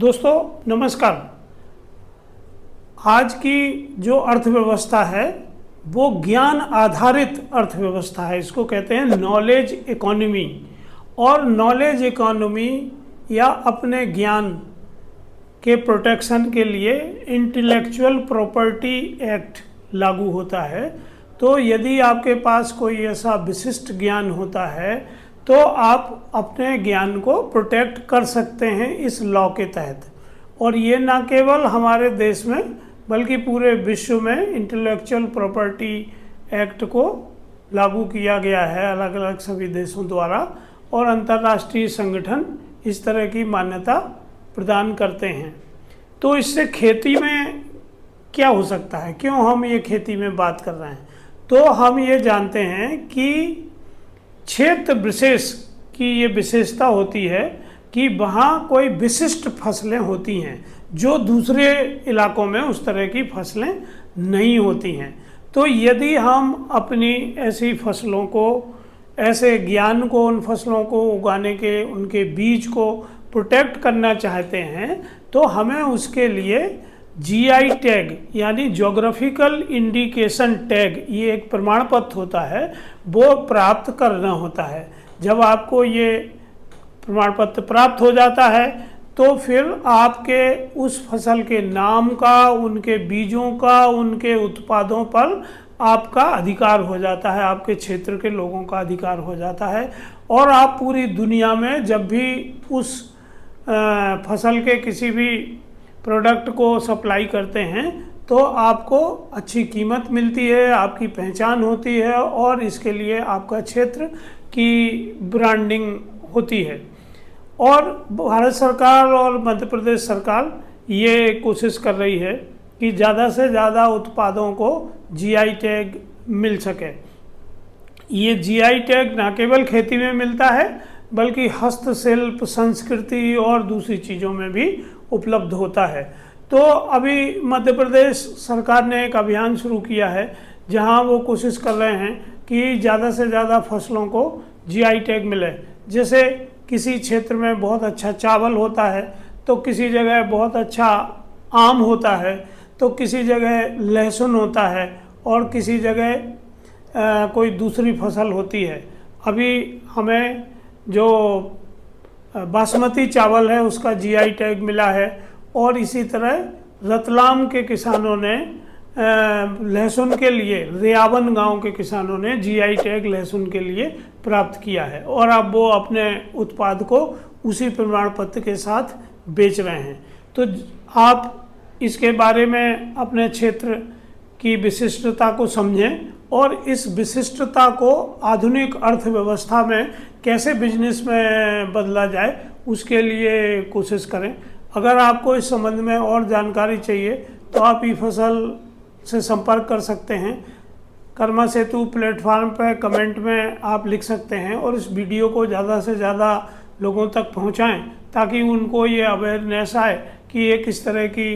दोस्तों नमस्कार। आज की जो अर्थव्यवस्था है वो ज्ञान आधारित अर्थव्यवस्था है। इसको कहते हैं नॉलेज इकोनॉमी। और नॉलेज इकोनॉमी या अपने ज्ञान के प्रोटेक्शन के लिए इंटेलेक्चुअल प्रॉपर्टी एक्ट लागू होता है। तो यदि आपके पास कोई ऐसा विशिष्ट ज्ञान होता है तो आप अपने ज्ञान को प्रोटेक्ट कर सकते हैं इस लॉ के तहत। और ये ना केवल हमारे देश में बल्कि पूरे विश्व में इंटेलेक्चुअल प्रॉपर्टी एक्ट को लागू किया गया है अलग अलग सभी देशों द्वारा। और अंतर्राष्ट्रीय संगठन इस तरह की मान्यता प्रदान करते हैं। तो इससे खेती में क्या हो सकता है, क्यों हम ये खेती में बात कर रहे हैं, तो हम ये जानते हैं कि क्षेत्र विशेष की ये विशेषता होती है कि वहाँ कोई विशिष्ट फसलें होती हैं जो दूसरे इलाकों में उस तरह की फसलें नहीं होती हैं। तो यदि हम अपनी ऐसी फसलों को, ऐसे ज्ञान को, उन फसलों को उगाने के, उनके बीज को प्रोटेक्ट करना चाहते हैं तो हमें उसके लिए जीआई टैग यानी ज्योग्राफिकल इंडिकेशन टैग, ये एक प्रमाण पत्र होता है, वो प्राप्त करना होता है। जब आपको ये प्रमाण पत्र प्राप्त हो जाता है तो फिर आपके उस फसल के नाम का, उनके बीजों का, उनके उत्पादों पर आपका अधिकार हो जाता है, आपके क्षेत्र के लोगों का अधिकार हो जाता है। और आप पूरी दुनिया में जब भी उस फसल के किसी भी प्रोडक्ट को सप्लाई करते हैं तो आपको अच्छी कीमत मिलती है, आपकी पहचान होती है और इसके लिए आपका क्षेत्र की ब्रांडिंग होती है। और भारत सरकार और मध्य प्रदेश सरकार ये कोशिश कर रही है कि ज़्यादा से ज़्यादा उत्पादों को जीआई टैग मिल सके। ये जीआई टैग न केवल खेती में मिलता है बल्कि हस्तशिल्प, संस्कृति और दूसरी चीज़ों में भी उपलब्ध होता है। तो अभी मध्य प्रदेश सरकार ने एक अभियान शुरू किया है जहां वो कोशिश कर रहे हैं कि ज़्यादा से ज़्यादा फसलों को जीआई टैग मिले। जैसे किसी क्षेत्र में बहुत अच्छा चावल होता है तो किसी जगह बहुत अच्छा आम होता है, तो किसी जगह लहसुन होता है और किसी जगह कोई दूसरी फसल होती है। अभी हमें जो बासमती चावल है उसका जीआई टैग मिला है और इसी तरह रतलाम के किसानों ने लहसुन के लिए, रियावन गांव के किसानों ने जीआई टैग लहसुन के लिए प्राप्त किया है और अब वो अपने उत्पाद को उसी प्रमाण पत्र के साथ बेच रहे हैं। तो आप इसके बारे में अपने क्षेत्र की विशिष्टता को समझें और इस विशिष्टता को आधुनिक अर्थव्यवस्था में कैसे बिजनेस में बदला जाए उसके लिए कोशिश करें। अगर आपको इस संबंध में और जानकारी चाहिए तो आप ई फसल से संपर्क कर सकते हैं। कर्मा सेतु प्लेटफॉर्म पर कमेंट में आप लिख सकते हैं और इस वीडियो को ज़्यादा से ज़्यादा लोगों तक पहुंचाएं ताकि उनको ये अवेयरनेस आए कि ये किस तरह की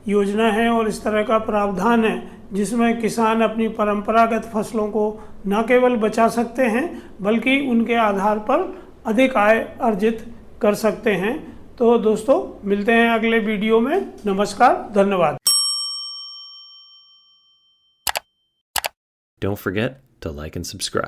योजना है और इस तरह का प्रावधान है जिसमें किसान अपनी परंपरागत फसलों को न केवल बचा सकते हैं बल्कि उनके आधार पर अधिक आय अर्जित कर सकते हैं। तो दोस्तों मिलते हैं अगले वीडियो में। नमस्कार, धन्यवाद। Don't forget to like and subscribe.